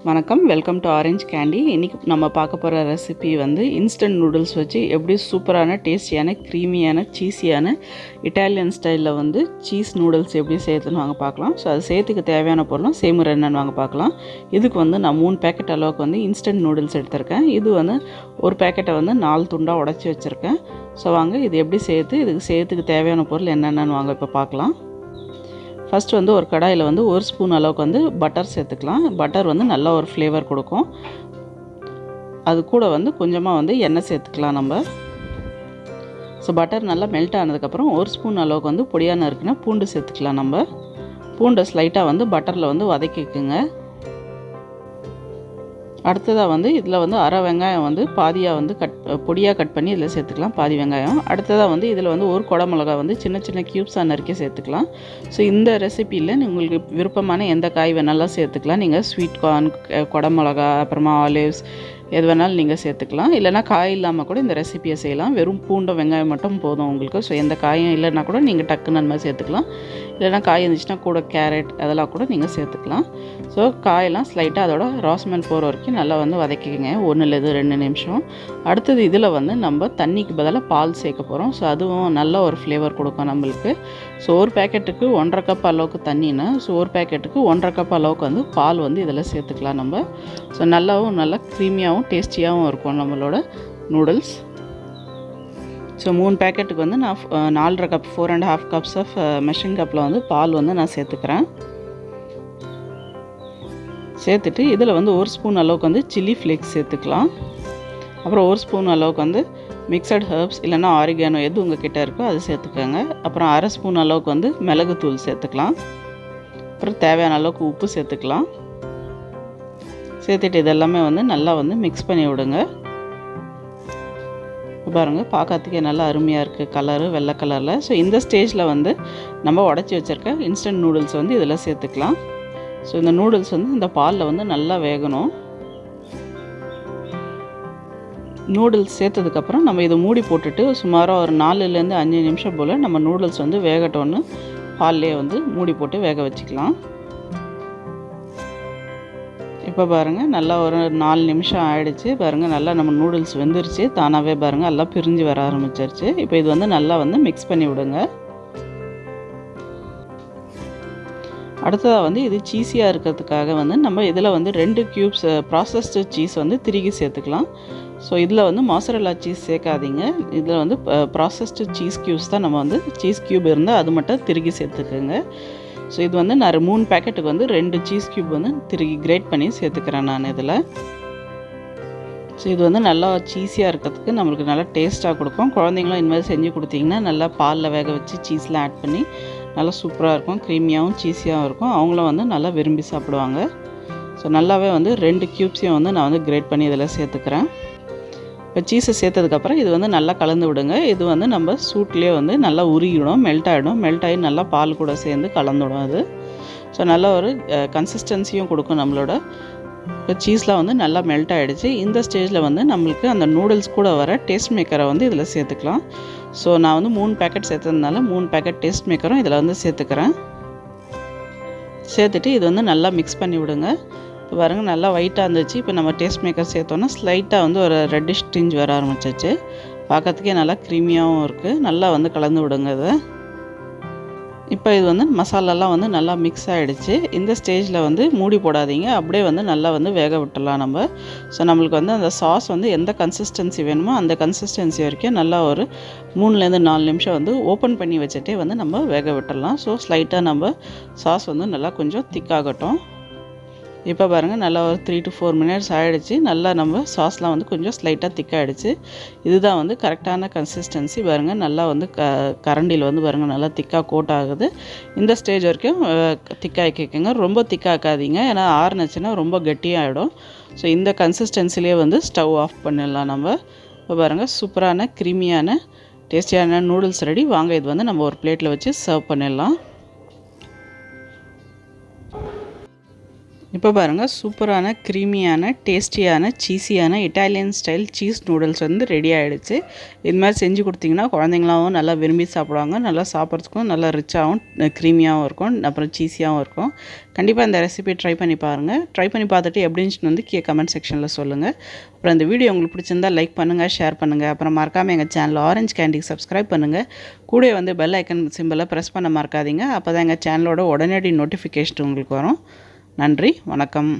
வணக்கம், welcome to orange candy. இன்றைக்கி நம்ம பார்க்க போகிற ரெசிபி வந்து இன்ஸ்டன்ட் நூடுல்ஸ் வச்சு எப்படி சூப்பரான டேஸ்டியான க்ரீமியான சீஸியான இட்டாலியன் ஸ்டைலில் வந்து சீஸ் நூடுல்ஸ் எப்படி செய்யறதுன்னு வாங்க பார்க்கலாம். ஸோ அது செய்யறதுக்கு தேவையான பொருளும் சேமூர் என்னன்னு வாங்க பார்க்கலாம். இதுக்கு வந்து நான் 3 பேக்கெட் அளவுக்கு வந்து இன்ஸ்டன்ட் நூடுல்ஸ் எடுத்திருக்கேன். இது வந்து ஒரு பேக்கெட்டை வந்து 4 துண்டாக உடச்சி வச்சுருக்கேன். ஸோ வாங்க இது எப்படி இதுக்கு செய்யறதுக்கு தேவையான பொருள் என்னென்னு வாங்க இப்போ பார்க்கலாம். ஃபஸ்ட்டு வந்து ஒரு கடாயில் வந்து 1 ஸ்பூன் அளவுக்கு வந்து பட்டர் சேர்த்துக்கலாம். பட்டர் வந்து நல்ல ஒரு ஃப்ளேவர் கொடுக்கும். அது கூட வந்து கொஞ்சமாக வந்து எண்ணெய் சேர்த்துக்கலாம் நம்ம. ஸோ பட்டர் நல்லா மெல்ட் ஆனதுக்கப்புறம் 1 ஸ்பூன் அளவுக்கு வந்து பொடியாக நறுக்குனா பூண்டு சேர்த்துக்கலாம். நம்ம பூண்டை ஸ்லைட்டாக வந்து பட்டரில் வந்து வதக்கிக்குங்க. அடுத்ததாக வந்து இதில் வந்து அரை வெங்காயம் வந்து பாதியாக வந்து பொடியாக கட் பண்ணி இதில் சேர்த்துக்கலாம், பாதி வெங்காயம். அடுத்ததாக வந்து இதில் வந்து ஒரு குடை மிளகா வந்து சின்ன சின்ன க்யூப்ஸாக நறுக்கி சேர்த்துக்கலாம். ஸோ இந்த ரெசிப்பியில் உங்களுக்கு விருப்பமான எந்த காய் வேணாலும் சேர்த்துக்கலாம். நீங்கள் ஸ்வீட் கார்ன், குடை மிளகா, அப்புறமா ஆலிவ்ஸ் எது வேணாலும் நீங்கள் சேர்த்துக்கலாம். இல்லைனா காய் இல்லாமல் கூட இந்த ரெசிப்பியை செய்யலாம். வெறும் பூண்டும் வெங்காயம் மட்டும் போதும் உங்களுக்கு. ஸோ எந்த காயும் இல்லைன்னா கூட நீங்கள் டக்குன்னு அந்த மாதிரி சேர்த்துக்கலாம். இல்லைனா காய் இருந்துச்சுன்னா கூட கேரட் அதெல்லாம் கூட நீங்கள் சேர்த்துக்கலாம். ஸோ காயெல்லாம் ஸ்லைட்டாக அதோட ராஸ்மெல் போகிற வரைக்கும் நல்லா வந்து வதக்கிக்கங்க, 1-2 நிமிஷம். அடுத்தது இதில் வந்து நம்ம தண்ணிக்கு பதிலாக பால் சேர்க்க போகிறோம். ஸோ அதுவும் நல்ல ஒரு ஃப்ளேவர் கொடுக்கும் நம்மளுக்கு. ஸோ ஒரு பேக்கெட்டுக்கு 1.5 கப் அளவுக்கு தண்ணினா, ஸோ ஒரு பேக்கெட்டுக்கு 1.5 கப் அளவுக்கு வந்து பால் வந்து இதில் சேர்த்துக்கலாம் நம்ம. ஸோ நல்லா க்ரீமியாகவும் டேஸ்டியாகவும் இருக்கும் நம்மளோட நூடுல்ஸ். ஸோ 3 பேக்கெட்டுக்கு வந்து நான் 4.5 கப் 4.5 கப்ஸ் ஆஃப் மெஷரிங் கப்பில் வந்து பால் வந்து நான் சேர்த்துக்கிறேன். சேர்த்துட்டு இதில் வந்து 1 ஸ்பூன் அளவுக்கு வந்து சில்லி ஃப்ளேக்ஸ் சேர்த்துக்கலாம். அப்புறம் 1 ஸ்பூன் அளவுக்கு வந்து மிக்சட் ஹர்ப்ஸ் இல்லைனா ஆரிகானோ எது உங்கள் கிட்டே இருக்கோ அது சேர்த்துக்கோங்க. அப்புறம் அரை ஸ்பூன் அளவுக்கு வந்து மிளகுத்தூள் சேர்த்துக்கலாம். அப்புறம் தேவையான அளவுக்கு உப்பு சேர்த்துக்கலாம். சேர்த்துட்டு இதெல்லாமே வந்து நல்லா வந்து மிக்ஸ் பண்ணி விடுங்க. பாருங்கள், பார்க்கறதுக்கே நல்லா அருமையாக இருக்குது, கலரு வெள்ளை கலரில். ஸோ இந்த ஸ்டேஜில் வந்து நம்ம உடச்சி வச்சுருக்க இன்ஸ்டன்ட் நூடுல்ஸ் வந்து இதில் சேர்த்துக்கலாம். ஸோ இந்த நூடுல்ஸ் வந்து இந்த பாலில் வந்து நல்லா வேகணும். நூடுல்ஸ் சேர்த்ததுக்கப்புறம் நம்ம இதை மூடி போட்டுட்டு சுமாராக ஒரு 4-5 நிமிஷம் போல் நம்ம நூடுல்ஸ் வந்து வேகட்டோன்னு பால்லே வந்து மூடி போட்டு வேக வச்சுக்கலாம். இப்போ பாருங்கள், நல்லா ஒரு 4 நிமிஷம் ஆகிடுச்சு. பாருங்கள், நல்லா நம்ம நூடுல்ஸ் வெந்துருச்சு. தானாகவே பாருங்கள் எல்லாம் பிரிஞ்சு வர ஆரம்பிச்சிருச்சு. இப்போ இது வந்து நல்லா வந்து மிக்ஸ் பண்ணி விடுங்க. அடுத்ததாக வந்து இது சீஸியாக இருக்கிறதுக்காக வந்து நம்ம இதில் வந்து 2 க்யூப்ஸ் ப்ராசஸ்டு சீஸ் வந்து திருகி சேர்த்துக்கலாம். ஸோ இதில் வந்து மாசரல்லா சீஸ் சேர்க்காதீங்க. இதில் வந்து ப்ராசஸ்டு சீஸ் க்யூப்ஸ் தான் நம்ம வந்து சீஸ் க்யூப் இருந்தால் அது மட்டும் திருகி சேர்த்துக்குங்க. ஸோ இது வந்து நான் 3 பேக்கெட்டுக்கு வந்து 2 சீஸ் க்யூப் வந்து திருகி கிரேட் பண்ணி சேர்த்துக்கிறேன் நான் இதில். ஸோ இது வந்து நல்லா சீஸியாக இருக்கிறதுக்கு நம்மளுக்கு நல்லா டேஸ்ட்டாக கொடுக்கும். குழந்தைங்களும் இந்த மாதிரி செஞ்சு கொடுத்தீங்கன்னா நல்லா பாலில் வேக வச்சு சீஸ்லாம் ஆட் பண்ணி நல்லா சூப்பராக இருக்கும், க்ரீமியாகவும் சீஸியாகவும் இருக்கும். அவங்களும் வந்து நல்லா விரும்பி சாப்பிடுவாங்க. ஸோ நல்லாவே வந்து 2 க்யூப்ஸையும் வந்து நான் வந்து கிரேட் பண்ணி இதில் சேர்த்துக்கிறேன். இப்போ சீஸை சேர்த்ததுக்கப்புறம் இது வந்து நல்லா கலந்து விடுங்க. இது வந்து நம்ம சூட்லேயே வந்து நல்லா உருகிடும், மெல்ட் ஆகி நல்லா பால் கூட சேர்ந்து கலந்துடும் அது. ஸோ நல்ல ஒரு கன்சிஸ்டன்சியும் கொடுக்கும் நம்மளோட. இப்போ சீஸ்லாம் வந்து நல்லா மெல்ட் ஆகிடுச்சு. இந்த ஸ்டேஜில் வந்து நம்மளுக்கு அந்த நூடுல்ஸ் கூட வர டேஸ்ட் மேக்கரை வந்து இதில் சேர்த்துக்கலாம். ஸோ நான் வந்து 3 பேக்கெட் சேர்த்ததுனால 3 பேக்கெட் டேஸ்ட் மேக்கரும் இதில் வந்து சேர்த்துக்கிறேன். சேர்த்துட்டு இது வந்து நல்லா மிக்ஸ் பண்ணி விடுங்க. இப்போ பாருங்கள், நல்லா ஒயிட்டாக இருந்துச்சு. இப்போ நம்ம டேஸ்ட் மேக்கர் சேர்த்தோன்னா ஸ்லைட்டாக வந்து ஒரு ரெட்டிஷ் டிஞ்ச் வர ஆரம்பிச்சிச்சு. பார்க்கறதுக்கே நல்லா க்ரீமியாகவும் இருக்குது. நல்லா வந்து கலந்து விடுங்க இதை. இப்போ இது வந்து மசாலாலாம் வந்து நல்லா மிக்ஸ் ஆகிடுச்சு. இந்த ஸ்டேஜில் வந்து மூடி போடாதீங்க, அப்படியே வந்து நல்லா வந்து வேக விட்டுடலாம் நம்ம. ஸோ நம்மளுக்கு வந்து அந்த சாஸ் வந்து எந்த கன்சிஸ்டன்சி வேணுமோ அந்த கன்சிஸ்டன்சி வரைக்கும் நல்லா ஒரு 3-4 நிமிஷம் வந்து ஓப்பன் பண்ணி வச்சுட்டே வந்து நம்ம வேக விட்டுடலாம். ஸோ ஸ்லைட்டாக நம்ம சாஸ் வந்து நல்லா கொஞ்சம் திக்காகட்டும். இப்போ பாருங்கள், நல்லா ஒரு 3 to 4 மினிட்ஸ் ஆகிடுச்சு. நல்லா நம்ம சாஸ்லாம் வந்து கொஞ்சம் ஸ்லைட்டாக திக்காகிடுச்சு. இதுதான் வந்து கரெக்டான கன்சிஸ்டன்சி. பாருங்கள், நல்லா வந்து கரண்டியில் வந்து பாருங்கள் நல்லா திக்காக கோட் ஆகுது. இந்த ஸ்டேஜ் வரைக்கும் திக்காக்கிக்கோங்க, ரொம்ப திக்காக்காதீங்க, ஏன்னா ஆறுனுச்சுன்னா ரொம்ப கெட்டியாகிடும். ஸோ இந்த கன்சிஸ்டன்சிலே வந்து ஸ்டவ் ஆஃப் பண்ணிடலாம் நம்ம. இப்போ பாருங்கள், சூப்பரான க்ரீமியான டேஸ்டியான நூடுல்ஸ் ரெடி. வாங்க இது வந்து நம்ம ஒரு பிளேட்டில் வச்சு சர்வ் பண்ணிடலாம். இப்போ பாருங்கள், சூப்பரான க்ரீமியான டேஸ்டியான சீஸியான இட்டாலியன் ஸ்டைல் சீஸ் நூடுல்ஸ் வந்து ரெடி ஆகிடுச்சு. இது மாதிரி செஞ்சு கொடுத்தீங்கன்னா குழந்தைங்களாவும் நல்லா விரும்பி சாப்பிடுவாங்க. நல்லா சாப்பிட்றதுக்கும் நல்லா ரிச்சாகவும் க்ரீமியாகவும் இருக்கும், அப்புறம் சீஸியாகவும் இருக்கும். கண்டிப்பாக இந்த ரெசிபி ட்ரை பண்ணி பாருங்கள். ட்ரை பண்ணி பார்த்துட்டு எப்படி இருந்துச்சுன்னு வந்து கமெண்ட் செக்ஷனில் சொல்லுங்கள். அப்புறம் இந்த வீடியோ உங்களுக்கு பிடிச்சிருந்தால் லைக் பண்ணுங்கள், ஷேர் பண்ணுங்கள். அப்புறம் மறக்காமல் எங்கள் சேனல் ஆரஞ்சு கேண்டிக்கு சப்ஸ்கிரைப் பண்ணுங்கள். கூட வந்து பெல் ஐக்கன் சிம்பிளை ப்ரெஸ் பண்ண மறக்காதீங்க. அப்போ தான் எங்கள் சேனலோட உடனடி நோட்டிஃபிகேஷன் உங்களுக்கு வரும். நன்றி, வணக்கம்.